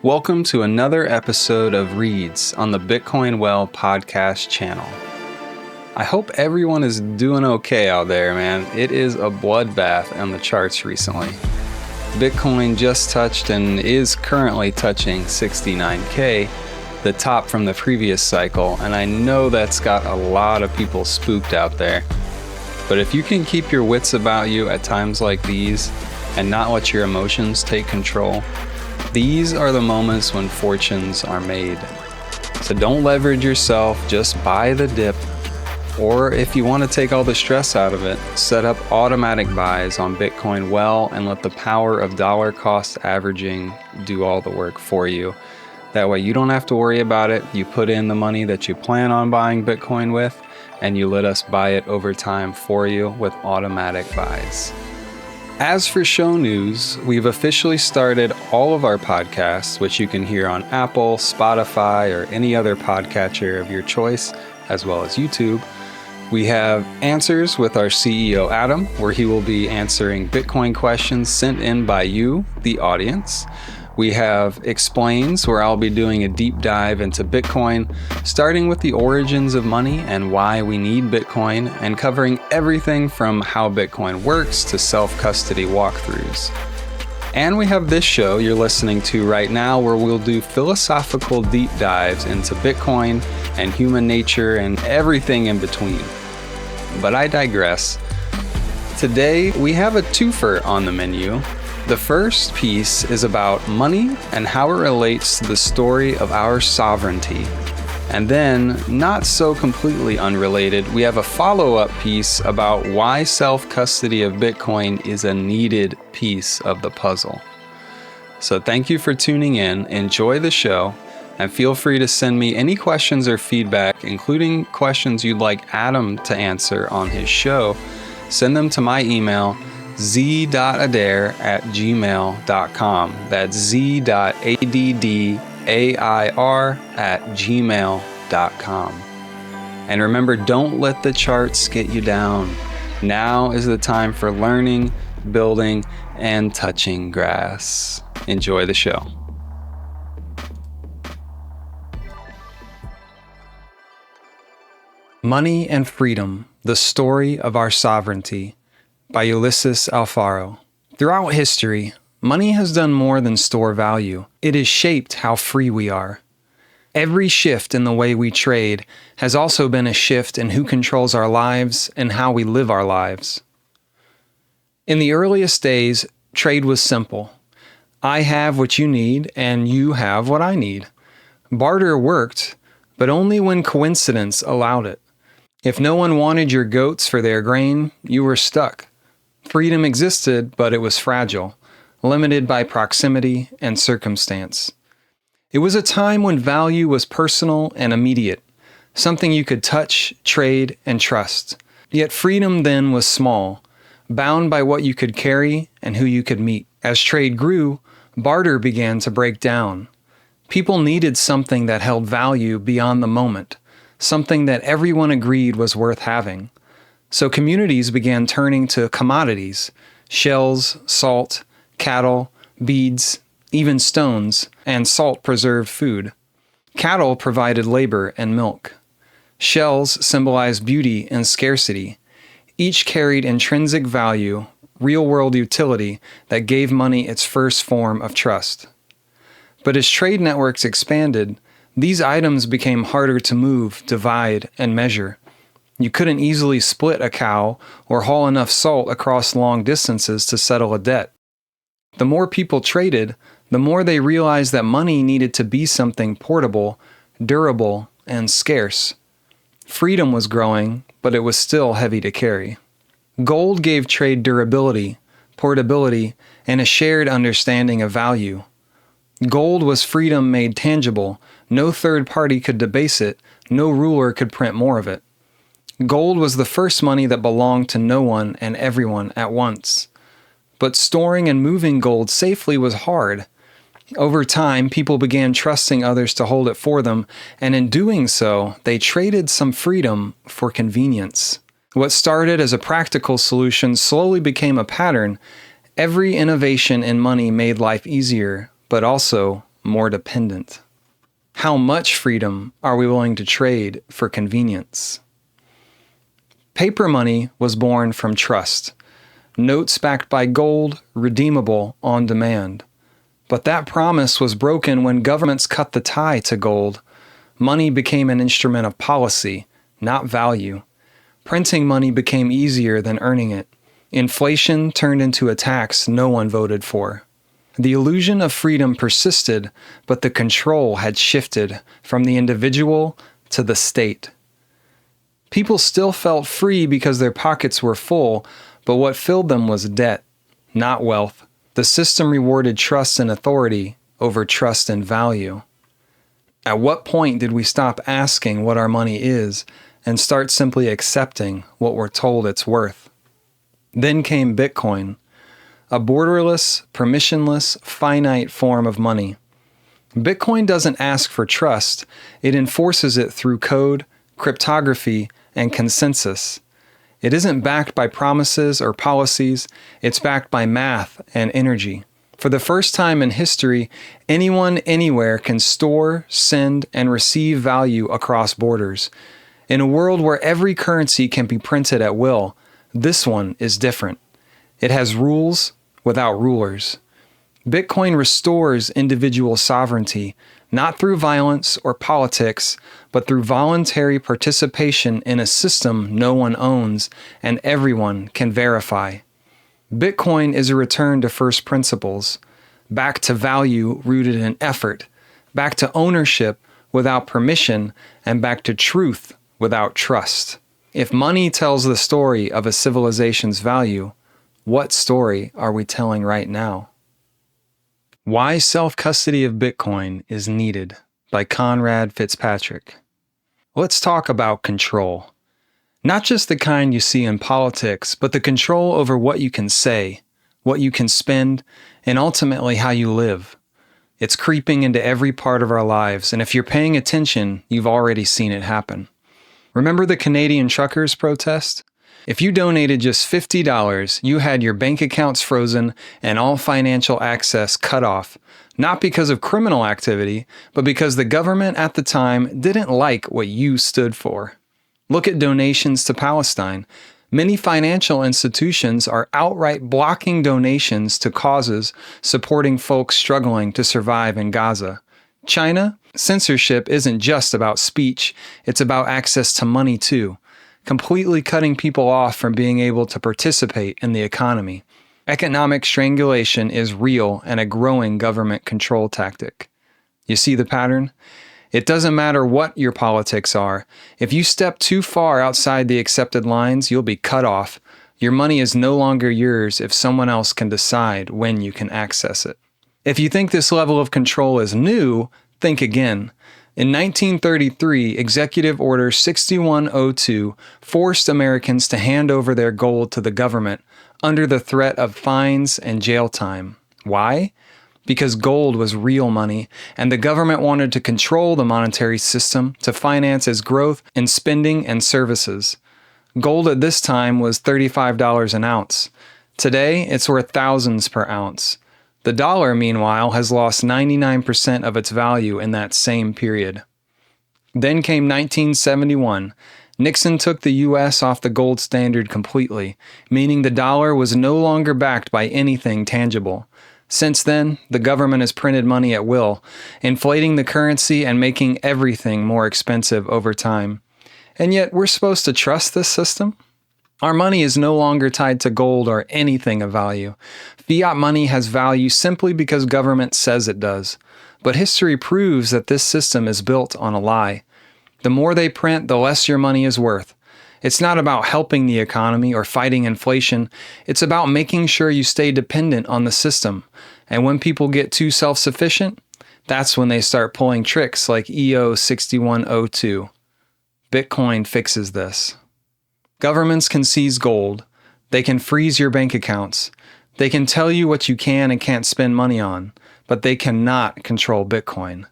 Welcome to another episode of Reads on the Bitcoin Well podcast channel. I hope everyone is doing okay out there, man. It is a bloodbath on the charts recently. Bitcoin just touched and is currently touching 69K, the top from the previous cycle, and I know that's got a lot of people spooked out there. But if you can keep your wits about you at times like these and not let your emotions take control, these are the moments when fortunes are made. So don't leverage yourself, just buy the dip. Or if you want to take all the stress out of it, set up automatic buys on Bitcoin Well and let the power of dollar cost averaging do all the work for you. That way you don't have to worry about it. You put in the money that you plan on buying Bitcoin with, and you let us buy it over time for you with automatic buys. As for show news, we've officially started all of our podcasts, which you can hear on Apple, Spotify, or any other podcatcher of your choice, as well as YouTube. We have Answers with our CEO Adam, where he will be answering Bitcoin questions sent in by you, the audience. We have Explains, where I'll be doing a deep dive into Bitcoin, starting with the origins of money and why we need Bitcoin, and covering everything from how Bitcoin works to self-custody walkthroughs. And we have this show you're listening to right now, where we'll do philosophical deep dives into Bitcoin and human nature and everything in between. But I digress. Today, we have a twofer on the menu. The first piece is about money and how it relates to the story of our sovereignty. And then, not so completely unrelated, we have a follow-up piece about why self-custody of Bitcoin is a needed piece of the puzzle. So thank you for tuning in, enjoy the show, and feel free to send me any questions or feedback, including questions you'd like Adam to answer on his show. Send them to my email, z.adair@gmail.com. That's z.addair@gmail.com. And remember, don't let the charts get you down. Now is the time for learning, building, and touching grass. Enjoy the show. Money and Freedom, the Story of Our Sovereignty, by Ulysses Alfaro. Throughout history, money has done more than store value. It has shaped how free we are. Every shift in the way we trade has also been a shift in who controls our lives and how we live our lives. In the earliest days, trade was simple. I have what you need, and you have what I need. Barter worked, but only when coincidence allowed it. If no one wanted your goats for their grain, you were stuck. Freedom existed, but it was fragile, limited by proximity and circumstance. It was a time when value was personal and immediate, something you could touch, trade, and trust. Yet freedom then was small, bound by what you could carry and who you could meet. As trade grew, barter began to break down. People needed something that held value beyond the moment, something that everyone agreed was worth having. So communities began turning to commodities, shells, salt, cattle, beads, even stones, and salt-preserved food. Cattle provided labor and milk. Shells symbolized beauty and scarcity. Each carried intrinsic value, real-world utility that gave money its first form of trust. But as trade networks expanded, these items became harder to move, divide, and measure. You couldn't easily split a cow or haul enough salt across long distances to settle a debt. The more people traded, the more they realized that money needed to be something portable, durable, and scarce. Freedom was growing, but it was still heavy to carry. Gold gave trade durability, portability, and a shared understanding of value. Gold was freedom made tangible. No third party could debase it. No ruler could print more of it. Gold was the first money that belonged to no one and everyone at once. But storing and moving gold safely was hard. Over time, people began trusting others to hold it for them, and in doing so, they traded some freedom for convenience. What started as a practical solution slowly became a pattern. Every innovation in money made life easier, but also more dependent? How much freedom are we willing to trade for convenience? Paper money was born from trust. Notes backed by gold, redeemable on demand. But that promise was broken when governments cut the tie to gold. Money became an instrument of policy, not value. Printing money became easier than earning it. Inflation turned into a tax no one voted for. The illusion of freedom persisted, but the control had shifted from the individual to the state. People still felt free because their pockets were full, but what filled them was debt, not wealth. The system rewarded trust and authority over trust and value. At what point did we stop asking what our money is and start simply accepting what we're told it's worth? Then came Bitcoin, a borderless, permissionless, finite form of money. Bitcoin doesn't ask for trust, it enforces it through code, cryptography, and consensus. It isn't backed by promises or policies, it's backed by math and energy. For the first time in history, anyone anywhere can store, send, and receive value across borders. In a world where every currency can be printed at will, this one is different. It has rules without rulers. Bitcoin restores individual sovereignty, not through violence or politics, but through voluntary participation in a system no one owns and everyone can verify. Bitcoin is a return to first principles, back to value rooted in effort, back to ownership without permission, and back to truth without trust. If money tells the story of a civilization's value, what story are we telling right now? Why Self-Custody of Bitcoin is Needed by Conrad Fitzpatrick. Let's talk about control. Not just the kind you see in politics, but the control over what you can say, what you can spend, and ultimately how you live. It's creeping into every part of our lives, and if you're paying attention, you've already seen it happen. Remember the Canadian truckers' protest? If you donated just $50, you had your bank accounts frozen and all financial access cut off, not because of criminal activity, but because the government at the time didn't like what you stood for. Look at donations to Palestine. Many financial institutions are outright blocking donations to causes supporting folks struggling to survive in Gaza. China, censorship isn't just about speech, it's about access to money too. Completely cutting people off from being able to participate in the economy. Economic strangulation is real and a growing government control tactic. You see the pattern? It doesn't matter what your politics are. If you step too far outside the accepted lines, you'll be cut off. Your money is no longer yours if someone else can decide when you can access it. If you think this level of control is new, think again. In 1933, Executive Order 6102 forced Americans to hand over their gold to the government under the threat of fines and jail time. Why? Because gold was real money, and the government wanted to control the monetary system to finance its growth in spending and services. Gold at this time was $35 an ounce. Today, it's worth thousands per ounce. The dollar, meanwhile, has lost 99% of its value in that same period. Then came 1971. Nixon took the U.S. off the gold standard completely, meaning the dollar was no longer backed by anything tangible. Since then, the government has printed money at will, inflating the currency and making everything more expensive over time. And yet, we're supposed to trust this system? Our money is no longer tied to gold or anything of value. Fiat money has value simply because government says it does. But history proves that this system is built on a lie. The more they print, the less your money is worth. It's not about helping the economy or fighting inflation. It's about making sure you stay dependent on the system. And when people get too self-sufficient, that's when they start pulling tricks like EO 6102. Bitcoin fixes this. Governments can seize gold. They can freeze your bank accounts. They can tell you what you can and can't spend money on, but they cannot control Bitcoin.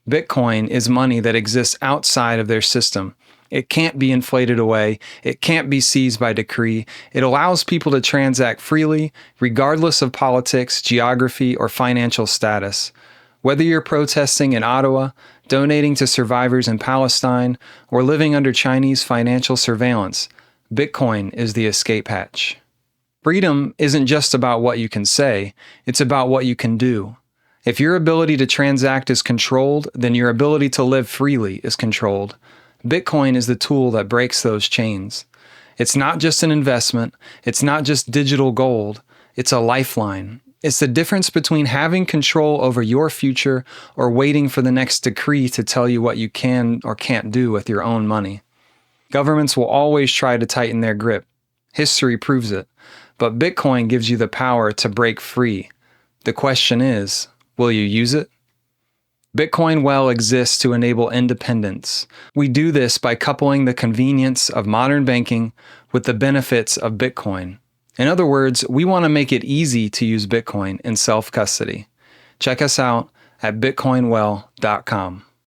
Bitcoin is money that exists outside of their system. It can't be inflated away. It can't be seized by decree. It allows people to transact freely, regardless of politics, geography, or financial status. Whether you're protesting in Ottawa, donating to survivors in Palestine, or living under Chinese financial surveillance, Bitcoin is the escape hatch. Freedom isn't just about what you can say, it's about what you can do. If your ability to transact is controlled, then your ability to live freely is controlled. Bitcoin is the tool that breaks those chains. It's not just an investment, it's not just digital gold, it's a lifeline. It's the difference between having control over your future or waiting for the next decree to tell you what you can or can't do with your own money. Governments will always try to tighten their grip. History proves it. But Bitcoin gives you the power to break free. The question is, will you use it? Bitcoin Well exists to enable independence. We do this by coupling the convenience of modern banking with the benefits of Bitcoin. In other words, we want to make it easy to use Bitcoin in self-custody. Check us out at bitcoinwell.com.